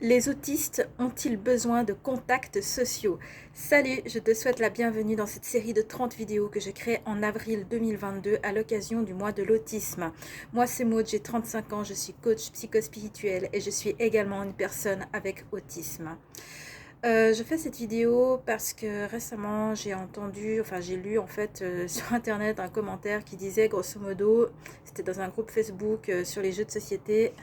Les autistes ont-ils besoin de contacts sociaux? Salut, je te souhaite la bienvenue dans cette série de 30 vidéos que j'ai créée en avril 2022 à l'occasion du mois de l'autisme. Moi c'est Maud, j'ai 35 ans, je suis coach psychospirituel et je suis également une personne avec autisme. Je fais cette vidéo parce que récemment j'ai lu en fait sur internet un commentaire qui disait grosso modo, c'était dans un groupe Facebook sur les jeux de société,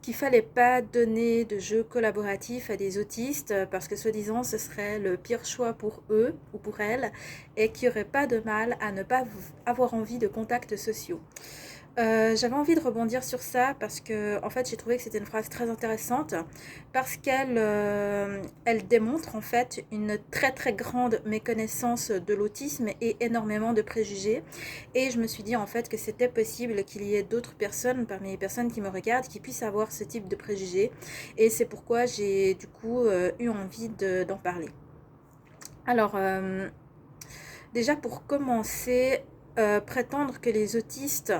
qu'il fallait pas donner de jeux collaboratifs à des autistes parce que soi-disant ce serait le pire choix pour eux ou pour elles et qu'il n'y aurait pas de mal à ne pas avoir envie de contacts sociaux. J'avais envie de rebondir sur ça parce que en fait j'ai trouvé que c'était une phrase très intéressante parce qu'elle démontre en fait une très très grande méconnaissance de l'autisme et énormément de préjugés, et je me suis dit en fait que c'était possible qu'il y ait d'autres personnes parmi les personnes qui me regardent qui puissent avoir ce type de préjugés, et c'est pourquoi j'ai du coup eu envie d'en parler. Alors déjà pour commencer, prétendre que les autistes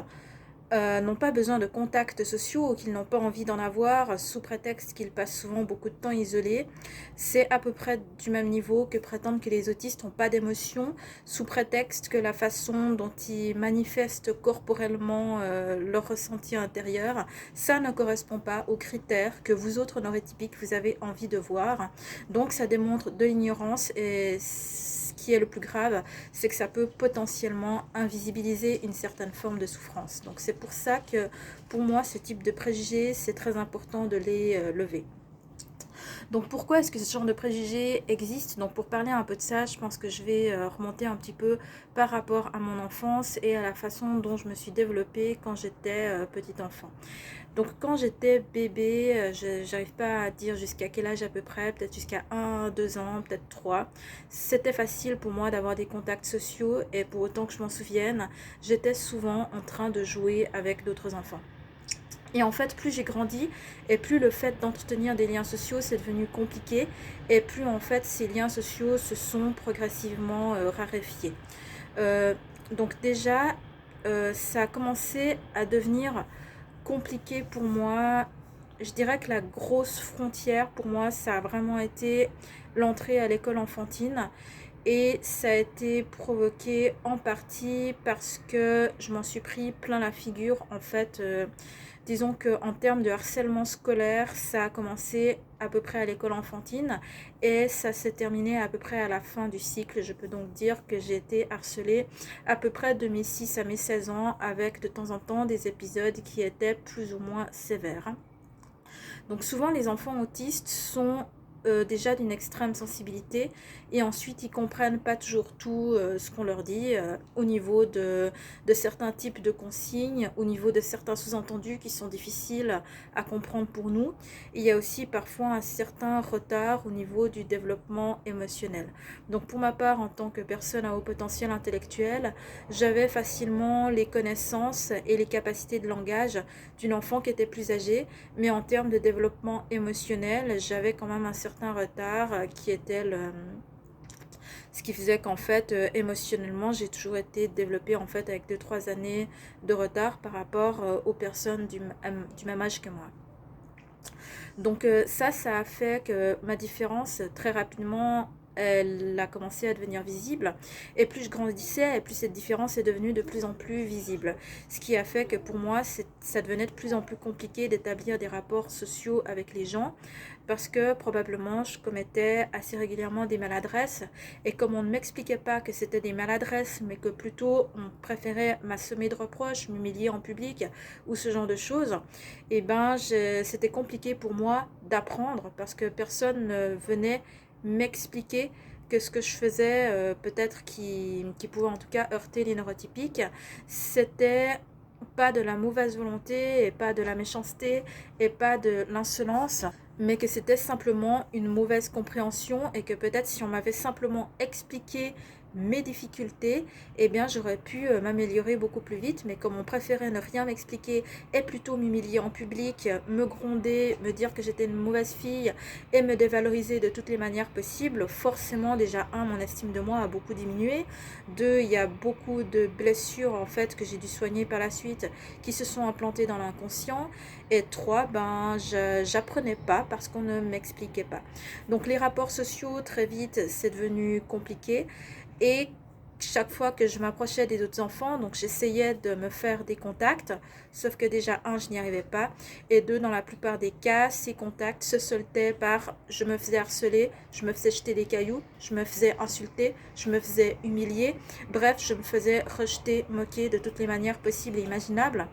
n'ont pas besoin de contacts sociaux ou qu'ils n'ont pas envie d'en avoir sous prétexte qu'ils passent souvent beaucoup de temps isolés, c'est à peu près du même niveau que prétendre que les autistes n'ont pas d'émotions sous prétexte que la façon dont ils manifestent corporellement leur ressenti intérieur, ça ne correspond pas aux critères que vous autres neurotypiques vous avez envie de voir. Donc ça démontre de l'ignorance, et ce qui est le plus grave, c'est que ça peut potentiellement invisibiliser une certaine forme de souffrance. Donc c'est pour ça que pour moi ce type de préjugés, c'est très important de les lever. Donc pourquoi est-ce que ce genre de préjugés existe? Donc pour parler un peu de ça, je pense que je vais remonter un petit peu par rapport à mon enfance et à la façon dont je me suis développée quand j'étais petite enfant. Donc quand j'étais bébé, j'arrive pas à dire jusqu'à quel âge à peu près, peut-être jusqu'à 1, 2 ans, peut-être 3. C'était facile pour moi d'avoir des contacts sociaux, et pour autant que je m'en souvienne, j'étais souvent en train de jouer avec d'autres enfants. Et en fait, plus j'ai grandi, et plus le fait d'entretenir des liens sociaux c'est devenu compliqué, et plus en fait ces liens sociaux se sont progressivement raréfiés. Euh, donc déjà, ça a commencé à devenir compliqué pour moi. Je dirais que la grosse frontière pour moi, ça a vraiment été l'entrée à l'école enfantine. Et ça a été provoqué en partie parce que je m'en suis pris plein la figure. En fait, disons qu'en termes de harcèlement scolaire, ça a commencé à peu près à l'école enfantine et ça s'est terminé à peu près à la fin du cycle. Je peux donc dire que j'ai été harcelée à peu près de mes 6 à mes 16 ans, avec de temps en temps des épisodes qui étaient plus ou moins sévères. Donc souvent les enfants autistes sont déjà d'une extrême sensibilité, et ensuite ils comprennent pas toujours tout ce qu'on leur dit au niveau de certains types de consignes, au niveau de certains sous-entendus qui sont difficiles à comprendre pour nous. Et il y a aussi parfois un certain retard au niveau du développement émotionnel. Donc pour ma part, en tant que personne à haut potentiel intellectuel, j'avais facilement les connaissances et les capacités de langage d'une enfant qui était plus âgée, mais en termes de développement émotionnel, j'avais quand même un certain retard qui était ce qui faisait qu'en fait, émotionnellement, j'ai toujours été développée en fait avec 2-3 années de retard par rapport aux personnes du même âge que moi. Donc ça a fait que ma différence, très rapidement, elle a commencé à devenir visible. Et plus je grandissais, et plus cette différence est devenue de plus en plus visible. Ce qui a fait que pour moi, ça devenait de plus en plus compliqué d'établir des rapports sociaux avec les gens, parce que probablement je commettais assez régulièrement des maladresses. Et comme on ne m'expliquait pas que c'était des maladresses, mais que plutôt on préférait m'assommer de reproches, m'humilier en public ou ce genre de choses, et ben c'était compliqué pour moi d'apprendre parce que personne ne venait m'expliquer que ce que je faisais, peut-être qui pouvait en tout cas heurter les neurotypiques, c'était pas de la mauvaise volonté et pas de la méchanceté et pas de l'insolence, mais que c'était simplement une mauvaise compréhension, et que peut-être si on m'avait simplement expliqué mes difficultés, eh bien j'aurais pu m'améliorer beaucoup plus vite. Mais comme on préférait ne rien m'expliquer et plutôt m'humilier en public, me gronder, me dire que j'étais une mauvaise fille et me dévaloriser de toutes les manières possibles, forcément déjà mon estime de moi a beaucoup diminué. Deux, il y a beaucoup de blessures en fait que j'ai dû soigner par la suite qui se sont implantées dans l'inconscient. Et trois, j'apprenais pas parce qu'on ne m'expliquait pas. Donc les rapports sociaux, très vite, c'est devenu compliqué. Et chaque fois que je m'approchais des autres enfants, donc j'essayais de me faire des contacts, sauf que déjà, je n'y arrivais pas, et deux, dans la plupart des cas, ces contacts se soldaient par je me faisais harceler, je me faisais jeter des cailloux, je me faisais insulter, je me faisais humilier, bref, je me faisais rejeter, moquer de toutes les manières possibles et imaginables.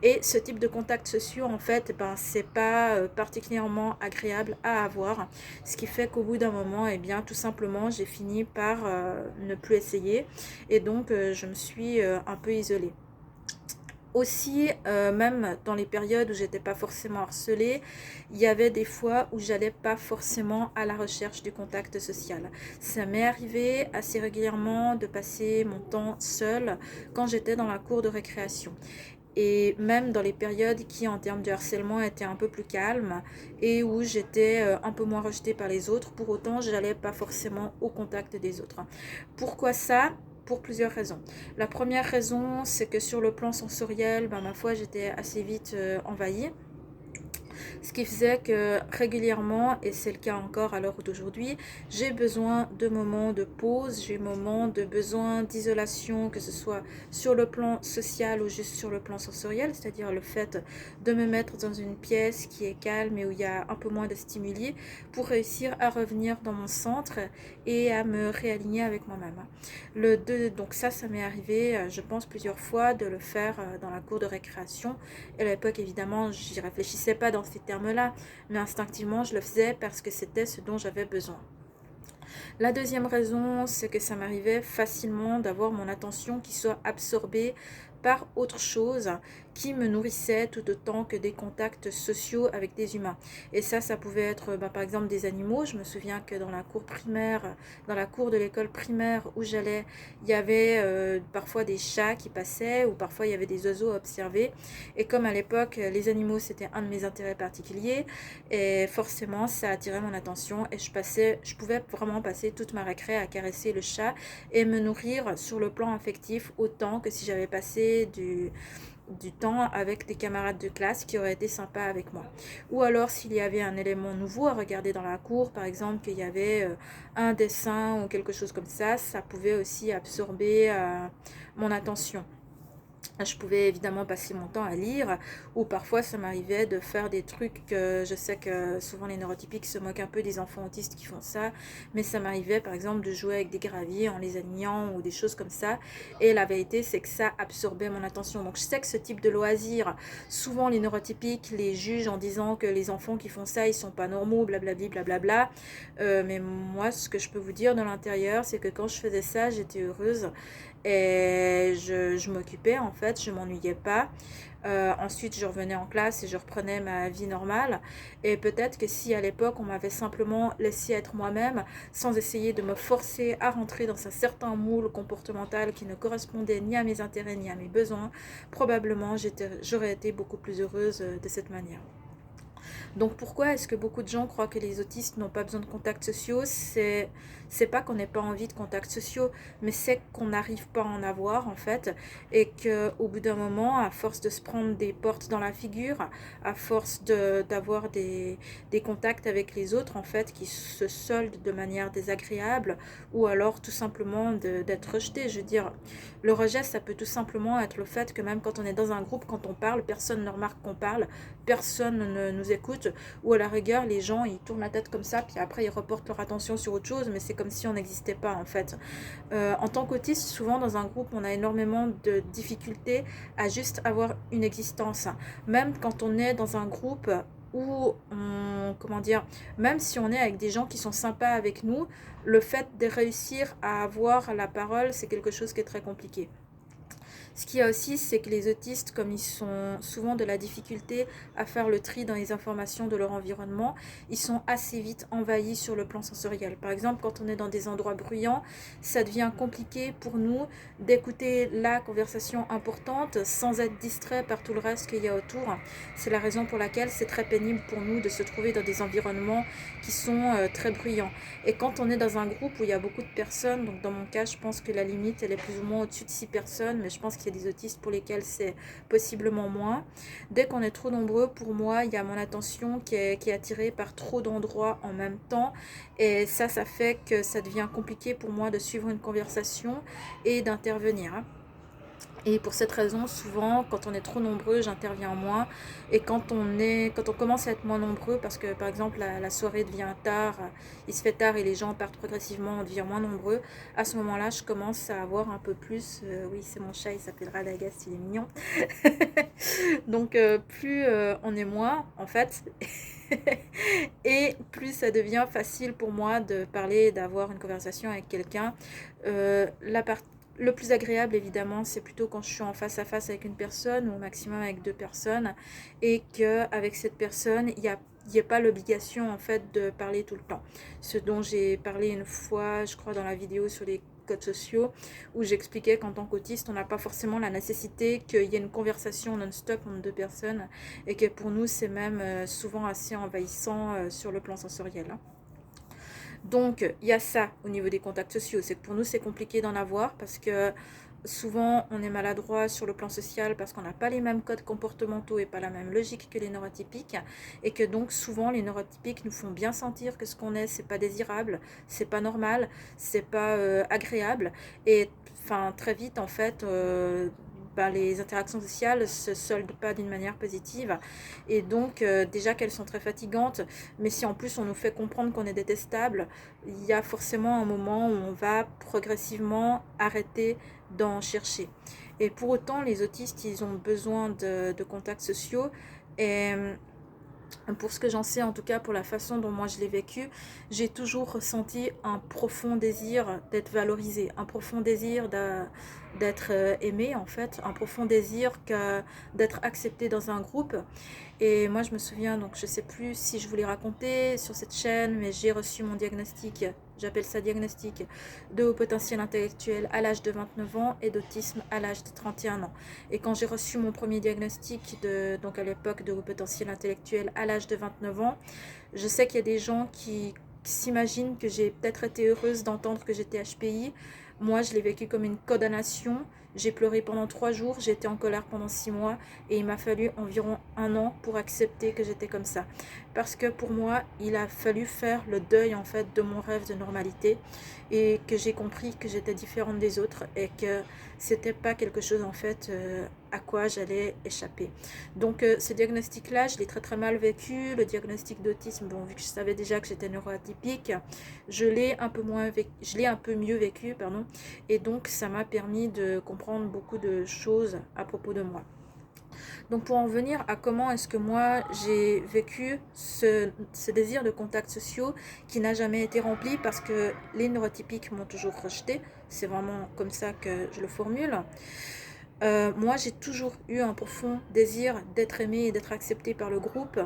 Et ce type de contacts sociaux, en fait, c'est pas particulièrement agréable à avoir, ce qui fait qu'au bout d'un moment, eh bien, tout simplement, j'ai fini par ne plus essayer et donc je me suis un peu isolée. Aussi, même dans les périodes où j'étais pas forcément harcelée, il y avait des fois où j'allais pas forcément à la recherche du contact social. Ça m'est arrivé assez régulièrement de passer mon temps seule quand j'étais dans la cour de récréation. Et même dans les périodes qui en termes de harcèlement étaient un peu plus calmes et où j'étais un peu moins rejetée par les autres, pour autant je n'allais pas forcément au contact des autres. Pourquoi ça? Pour plusieurs raisons. La première raison, c'est que sur le plan sensoriel, ma foi, j'étais assez vite envahie. Ce qui faisait que régulièrement, et c'est le cas encore à l'heure d'aujourd'hui, j'ai besoin de moments de pause, j'ai besoin d'isolation, que ce soit sur le plan social ou juste sur le plan sensoriel, c'est-à-dire le fait de me mettre dans une pièce qui est calme et où il y a un peu moins de stimuli pour réussir à revenir dans mon centre et à me réaligner avec moi-même. Donc ça m'est arrivé, je pense, plusieurs fois de le faire dans la cour de récréation. Et à l'époque, évidemment, j'y réfléchissais pas dans ces termes-là, mais instinctivement, je le faisais parce que c'était ce dont j'avais besoin. La deuxième raison, c'est que ça m'arrivait facilement d'avoir mon attention qui soit absorbée par autre chose qui me nourrissait tout autant que des contacts sociaux avec des humains. Et ça pouvait être par exemple des animaux. Je me souviens que dans la cour primaire, dans la cour de l'école primaire où j'allais, il y avait parfois des chats qui passaient ou parfois il y avait des oiseaux à observer. Et comme à l'époque, les animaux c'était un de mes intérêts particuliers, et forcément ça attirait mon attention et je pouvais vraiment passer toute ma récré à caresser le chat et me nourrir sur le plan affectif autant que si j'avais passé du temps avec des camarades de classe qui auraient été sympas avec moi. Ou alors s'il y avait un élément nouveau à regarder dans la cour, par exemple qu'il y avait un dessin ou quelque chose comme ça pouvait aussi absorber mon attention. Je pouvais évidemment passer mon temps à lire ou parfois ça m'arrivait de faire des trucs que je sais que souvent les neurotypiques se moquent un peu des enfants autistes qui font ça, mais ça m'arrivait par exemple de jouer avec des graviers en les alignant ou des choses comme ça, et la vérité c'est que ça absorbait mon attention. Donc je sais que ce type de loisir, souvent les neurotypiques les jugent en disant que les enfants qui font ça ils sont pas normaux, blablabli blablabla, mais moi ce que je peux vous dire de l'intérieur c'est que quand je faisais ça j'étais heureuse et je m'occupais en fait, je m'ennuyais pas. Ensuite je revenais en classe et je reprenais ma vie normale, et peut-être que si à l'époque on m'avait simplement laissé être moi-même sans essayer de me forcer à rentrer dans un certain moule comportemental qui ne correspondait ni à mes intérêts ni à mes besoins, probablement j'aurais été beaucoup plus heureuse de cette manière. Donc pourquoi est-ce que beaucoup de gens croient que les autistes n'ont pas besoin de contacts sociaux? C'est pas qu'on n'ait pas envie de contacts sociaux, mais c'est qu'on n'arrive pas à en avoir en fait, et qu'au bout d'un moment, à force de se prendre des portes dans la figure, à force d'avoir des contacts avec les autres en fait qui se soldent de manière désagréable, ou alors tout simplement d'être rejeté. Je veux dire, le rejet ça peut tout simplement être le fait que même quand on est dans un groupe, quand on parle, personne ne remarque qu'on parle, personne ne nous écoute, ou à la rigueur les gens ils tournent la tête comme ça puis après ils reportent leur attention sur autre chose, mais c'est comme si on n'existait pas en fait. En tant qu'autiste, souvent dans un groupe on a énormément de difficultés à juste avoir une existence, même quand on est dans un groupe où comment dire, même si on est avec des gens qui sont sympas avec nous, le fait de réussir à avoir la parole c'est quelque chose qui est très compliqué. Ce qu'il y a aussi, c'est que les autistes, comme ils sont souvent de la difficulté à faire le tri dans les informations de leur environnement, ils sont assez vite envahis sur le plan sensoriel. Par exemple, quand on est dans des endroits bruyants, ça devient compliqué pour nous d'écouter la conversation importante sans être distrait par tout le reste qu'il y a autour. C'est la raison pour laquelle c'est très pénible pour nous de se trouver dans des environnements qui sont très bruyants. Et quand on est dans un groupe où il y a beaucoup de personnes, donc dans mon cas, je pense que la limite, elle est plus ou moins au-dessus de 6 personnes, mais je pense qu'il y a des autistes pour lesquels c'est possiblement moins. Dès qu'on est trop nombreux, pour moi, il y a mon attention qui est attirée par trop d'endroits en même temps. Et ça fait que ça devient compliqué pour moi de suivre une conversation et d'intervenir. Et pour cette raison, souvent, quand on est trop nombreux, j'interviens moins. Et quand on commence à être moins nombreux, parce que par exemple la soirée devient tard, il se fait tard et les gens partent progressivement, on devient moins nombreux, à ce moment-là, je commence à avoir un peu plus, oui, c'est mon chat, il s'appelle Radagast, il est mignon. Donc plus on est moins, en fait, et plus ça devient facile pour moi de parler, d'avoir une conversation avec quelqu'un. La partie Le plus agréable, évidemment, c'est plutôt quand je suis en face à face avec une personne ou au maximum avec 2 personnes et qu'avec cette personne, il n'y a pas l'obligation en fait de parler tout le temps. Ce dont j'ai parlé une fois, je crois, dans la vidéo sur les codes sociaux, où j'expliquais qu'en tant qu'autiste, on n'a pas forcément la nécessité qu'il y ait une conversation non-stop entre 2 personnes et que pour nous, c'est même souvent assez envahissant sur le plan sensoriel. Donc, il y a ça au niveau des contacts sociaux. C'est que pour nous, c'est compliqué d'en avoir parce que souvent, on est maladroit sur le plan social parce qu'on n'a pas les mêmes codes comportementaux et pas la même logique que les neurotypiques. Et que donc, souvent, les neurotypiques nous font bien sentir que ce qu'on est, c'est pas désirable, c'est pas normal, c'est pas agréable. Et enfin, très vite, en fait, les interactions sociales se soldent pas d'une manière positive et donc déjà qu'elles sont très fatigantes, mais si en plus on nous fait comprendre qu'on est détestable, il y a forcément un moment où on va progressivement arrêter d'en chercher. Et pour autant, les autistes, ils ont besoin de contacts sociaux et pour ce que j'en sais, en tout cas pour la façon dont moi je l'ai vécu, j'ai toujours ressenti un profond désir d'être valorisé, un profond désir d'être aimé en fait, un profond désir d'être accepté dans un groupe. Et moi je me souviens, donc je sais plus si je vous l'ai raconté sur cette chaîne, mais j'ai reçu mon diagnostic, j'appelle ça diagnostic, de haut potentiel intellectuel à l'âge de 29 ans et d'autisme à l'âge de 31 ans. Et quand j'ai reçu mon premier diagnostic, donc à l'époque de haut potentiel intellectuel à l'âge de 29 ans, je sais qu'il y a des gens qui s'imaginent que j'ai peut-être été heureuse d'entendre que j'étais HPI. Moi, je l'ai vécu comme une condamnation. J'ai pleuré pendant 3 jours, j'ai été en colère pendant 6 mois et il m'a fallu environ 1 an pour accepter que j'étais comme ça. Parce que pour moi, il a fallu faire le deuil en fait de mon rêve de normalité et que j'ai compris que j'étais différente des autres et que c'était pas quelque chose en fait à quoi j'allais échapper. Donc ce diagnostic-là, je l'ai très très mal vécu. Le diagnostic d'autisme, bon, vu que je savais déjà que j'étais neuroatypique, je l'ai un peu mieux vécu, pardon, et donc ça m'a permis de comprendre beaucoup de choses à propos de moi. Donc pour en venir à comment est-ce que moi j'ai vécu ce désir de contacts sociaux qui n'a jamais été rempli parce que les neurotypiques m'ont toujours rejeté, c'est vraiment comme ça que je le formule. Moi, j'ai toujours eu un profond désir d'être aimé et d'être accepté par le groupe,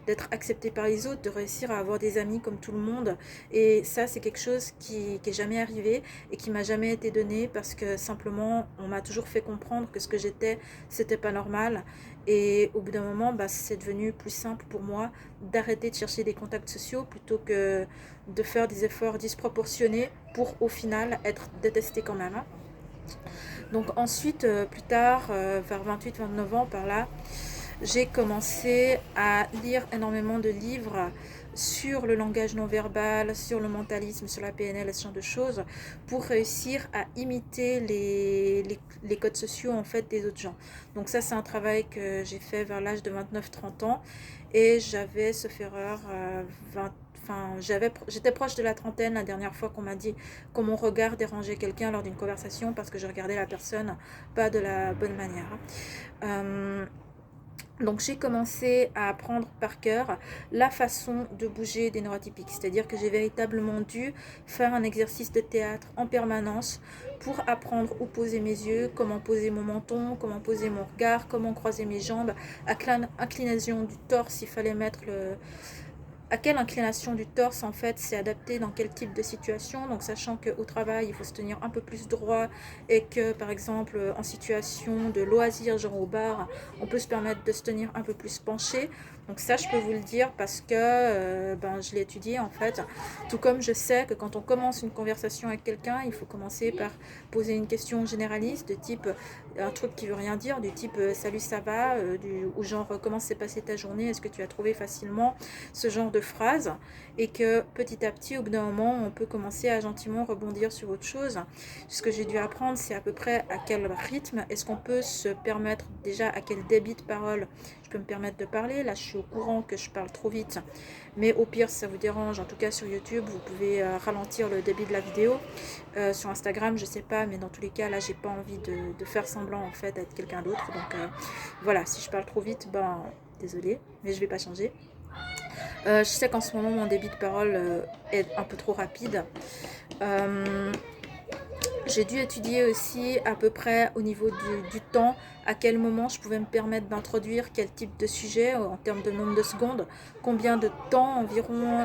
d'être accepté par les autres, de réussir à avoir des amis comme tout le monde. Et ça, c'est quelque chose qui est jamais arrivé et qui m'a jamais été donné parce que simplement, on m'a toujours fait comprendre que ce que j'étais, c'était pas normal. Et au bout d'un moment, c'est devenu plus simple pour moi d'arrêter de chercher des contacts sociaux plutôt que de faire des efforts disproportionnés pour au final être détesté quand même. Donc ensuite, plus tard, vers 28-29 ans par là, j'ai commencé à lire énormément de livres sur le langage non verbal, sur le mentalisme, sur la PNL et ce genre de choses, pour réussir à imiter les codes sociaux en fait des autres gens. Donc ça, c'est un travail que j'ai fait vers l'âge de 29-30 ans et j'avais, sauf erreur, j'étais proche de la trentaine la dernière fois qu'on m'a dit que mon regard dérangeait quelqu'un lors d'une conversation parce que je regardais la personne pas de la bonne manière. Donc j'ai commencé à apprendre par cœur la façon de bouger des neurotypiques. C'est-à-dire que j'ai véritablement dû faire un exercice de théâtre en permanence pour apprendre où poser mes yeux, comment poser mon menton, comment poser mon regard, comment croiser mes jambes, à quelle inclination du torse il fallait mettre à quelle inclination du torse en fait c'est adapté dans quel type de situation. Donc sachant qu'au travail il faut se tenir un peu plus droit et que par exemple en situation de loisir genre au bar on peut se permettre de se tenir un peu plus penché. Donc ça je peux vous le dire parce que je l'ai étudié en fait. Tout comme je sais que quand on commence une conversation avec quelqu'un il faut commencer par poser une question généraliste de type un truc qui veut rien dire, du type salut ça va, ou genre comment s'est passée ta journée, est-ce que tu as trouvé facilement, ce genre de phrase, et que petit à petit au bout d'un moment on peut commencer à gentiment rebondir sur autre chose. Ce que j'ai dû apprendre c'est à peu près à quel rythme est-ce qu'on peut se permettre, déjà à quel débit de parole je peux me permettre de parler. Là je suis au courant que je parle trop vite, mais au pire si ça vous dérange, en tout cas sur YouTube vous pouvez ralentir le débit de la vidéo. Sur Instagram je sais pas, mais dans tous les cas là j'ai pas envie de faire semblant en fait d'être quelqu'un d'autre. Donc voilà, si je parle trop vite, désolé, mais je vais pas changer. Je sais qu'en ce moment mon débit de parole est un peu trop rapide. J'ai dû étudier aussi à peu près au niveau du temps, à quel moment je pouvais me permettre d'introduire quel type de sujet en termes de nombre de secondes, combien de temps environ,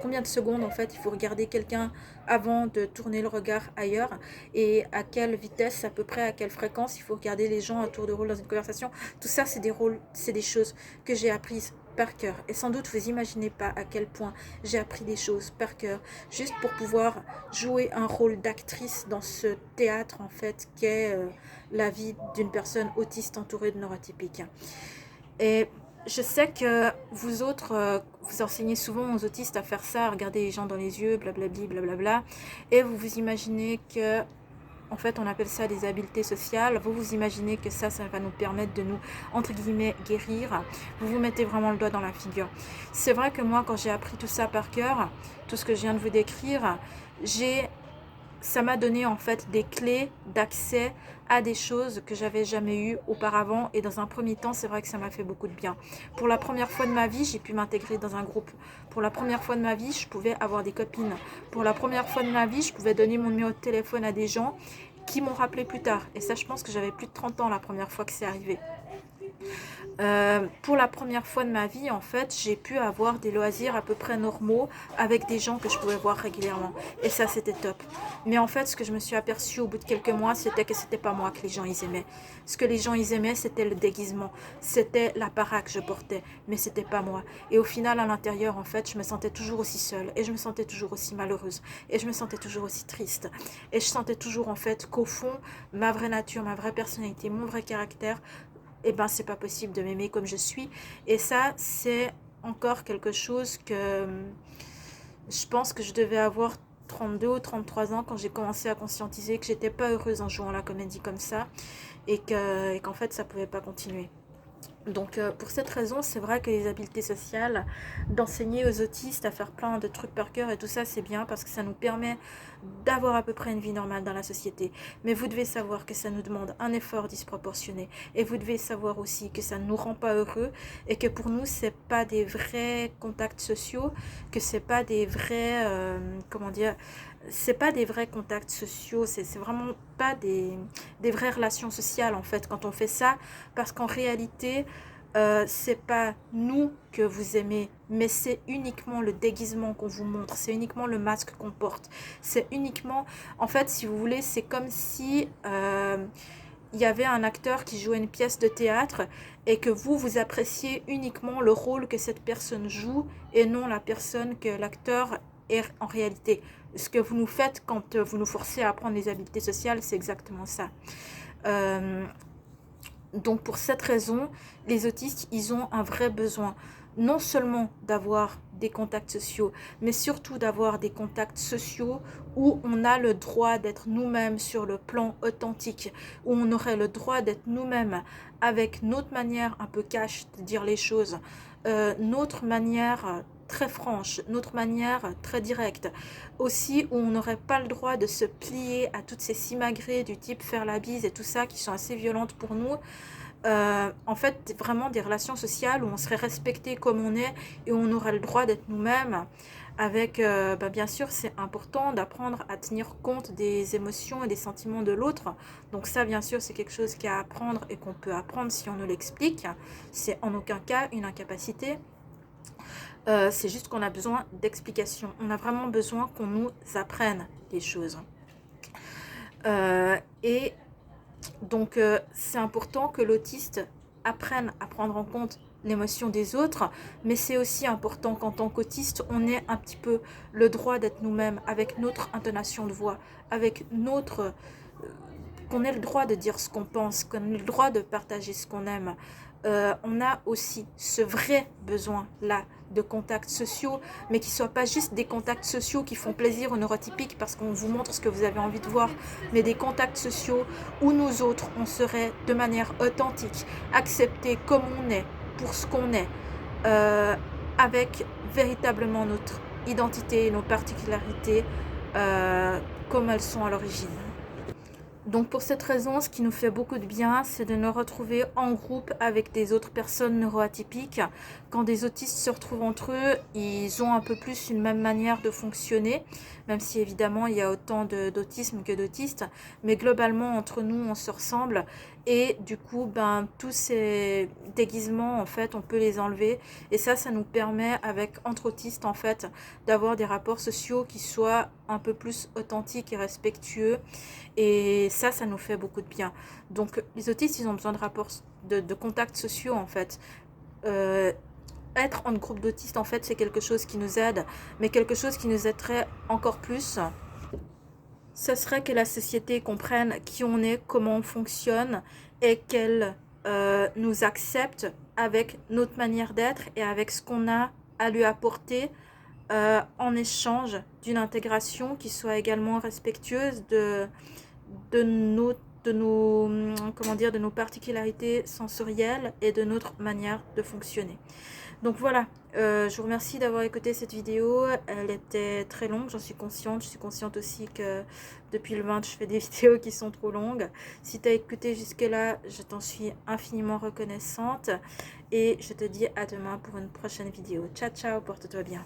combien de secondes en fait il faut regarder quelqu'un avant de tourner le regard ailleurs, et à quelle vitesse à peu près, à quelle fréquence il faut regarder les gens à tour de rôle dans une conversation. Tout ça c'est des rôles, c'est des choses que j'ai apprises par cœur, et sans doute vous imaginez pas à quel point j'ai appris des choses par cœur juste pour pouvoir jouer un rôle d'actrice dans ce théâtre en fait qu'est la vie d'une personne autiste entourée de neurotypiques. Et je sais que vous autres, vous enseignez souvent aux autistes à faire ça, à regarder les gens dans les yeux, blablabli, blablabla, et vous vous imaginez que en fait, on appelle ça des habiletés sociales. Vous vous imaginez que ça va nous permettre de nous, entre guillemets, guérir. Vous vous mettez vraiment le doigt dans la figure. C'est vrai que moi, quand j'ai appris tout ça par cœur, tout ce que je viens de vous décrire, ça m'a donné en fait des clés d'accès à des choses que j'avais jamais eues auparavant, et dans un premier temps c'est vrai que ça m'a fait beaucoup de bien. Pour la première fois de ma vie j'ai pu m'intégrer dans un groupe. Pour la première fois de ma vie je pouvais avoir des copines. Pour la première fois de ma vie je pouvais donner mon numéro de téléphone à des gens qui m'ont rappelé plus tard, et ça je pense que j'avais plus de 30 ans la première fois que c'est arrivé. Pour la première fois de ma vie, en fait, j'ai pu avoir des loisirs à peu près normaux avec des gens que je pouvais voir régulièrement. Et ça, c'était top. Mais en fait, ce que je me suis aperçue au bout de quelques mois, c'était que c'était pas moi que les gens ils aimaient. Ce que les gens ils aimaient, c'était le déguisement, c'était l'apparat que je portais, mais c'était pas moi. Et au final, à l'intérieur, en fait, je me sentais toujours aussi seule, et je me sentais toujours aussi malheureuse, et je me sentais toujours aussi triste. Et je sentais toujours, en fait, qu'au fond, ma vraie nature, ma vraie personnalité, mon vrai caractère, eh ben c'est pas possible de m'aimer comme je suis. Et ça c'est encore quelque chose que je pense que je devais avoir 32 ou 33 ans quand j'ai commencé à conscientiser que j'étais pas heureuse en jouant la comédie comme ça, et qu'en fait ça pouvait pas continuer. Donc pour cette raison, c'est vrai que les habiletés sociales, d'enseigner aux autistes à faire plein de trucs par cœur et tout ça, c'est bien parce que ça nous permet d'avoir à peu près une vie normale dans la société. Mais vous devez savoir que ça nous demande un effort disproportionné, et vous devez savoir aussi que ça ne nous rend pas heureux, et que pour nous c'est pas des vrais contacts sociaux, que c'est pas des vrais comment dire, c'est pas des vrais contacts sociaux, c'est vraiment pas des vraies relations sociales en fait quand on fait ça, parce qu'en réalité c'est pas nous que vous aimez, mais c'est uniquement le déguisement qu'on vous montre, c'est uniquement le masque qu'on porte, c'est uniquement, en fait si vous voulez, c'est comme si il y avait un acteur qui jouait une pièce de théâtre, et que vous appréciez uniquement le rôle que cette personne joue et non la personne que l'acteur est en réalité. Ce que vous nous faites quand vous nous forcez à apprendre les habiletés sociales, c'est exactement ça. Euh, donc pour cette raison, les autistes, ils ont un vrai besoin, non seulement d'avoir des contacts sociaux, mais surtout d'avoir des contacts sociaux où on a le droit d'être nous-mêmes sur le plan authentique, où on aurait le droit d'être nous-mêmes avec notre manière un peu cash de dire les choses, notre manière très franche, notre manière très directe, aussi où on n'aurait pas le droit de se plier à toutes ces simagrées du type faire la bise et tout ça qui sont assez violentes pour nous, en fait, vraiment des relations sociales où on serait respecté comme on est et où on aurait le droit d'être nous-mêmes. Avec, bien sûr, c'est important d'apprendre à tenir compte des émotions et des sentiments de l'autre. Donc ça, bien sûr, c'est quelque chose qu'il y a à apprendre et qu'on peut apprendre si on nous l'explique. C'est en aucun cas une incapacité. C'est juste qu'on a besoin d'explications. On a vraiment besoin qu'on nous apprenne des choses. Et donc, c'est important que l'autiste apprenne à prendre en compte l'émotion des autres, mais c'est aussi important qu'en tant qu'autiste, on ait un petit peu le droit d'être nous-mêmes, avec notre intonation de voix, avec notre... qu'on ait le droit de dire ce qu'on pense, qu'on ait le droit de partager ce qu'on aime. On a aussi ce vrai besoin-là de contacts sociaux, mais qui ne soient pas juste des contacts sociaux qui font plaisir aux neurotypiques parce qu'on vous montre ce que vous avez envie de voir, mais des contacts sociaux où nous autres, on serait de manière authentique, acceptés comme on est, pour ce qu'on est, avec véritablement notre identité, nos particularités, comme elles sont à l'origine. Donc pour cette raison, ce qui nous fait beaucoup de bien, c'est de nous retrouver en groupe avec des autres personnes neuroatypiques. Quand des autistes se retrouvent entre eux, ils ont un peu plus une même manière de fonctionner, même si évidemment il y a autant d'autisme que d'autistes. Mais globalement, entre nous, on se ressemble. Et du coup, tous ces déguisements, en fait, on peut les enlever. Et ça nous permet, entre autistes, en fait, d'avoir des rapports sociaux qui soient un peu plus authentiques et respectueux. Et ça nous fait beaucoup de bien. Donc, les autistes, ils ont besoin de rapports, de contacts sociaux, en fait. Être en groupe d'autistes, en fait, c'est quelque chose qui nous aide, mais quelque chose qui nous aiderait encore plus, ce serait que la société comprenne qui on est, comment on fonctionne, et qu'elle nous accepte avec notre manière d'être et avec ce qu'on a à lui apporter en échange d'une intégration qui soit également respectueuse de nos particularités sensorielles et de notre manière de fonctionner. Donc voilà, je vous remercie d'avoir écouté cette vidéo. Elle était très longue, j'en suis consciente. Je suis consciente aussi que depuis le 20, je fais des vidéos qui sont trop longues. Si tu as écouté jusque-là, je t'en suis infiniment reconnaissante. Et je te dis à demain pour une prochaine vidéo. Ciao, ciao, porte-toi bien.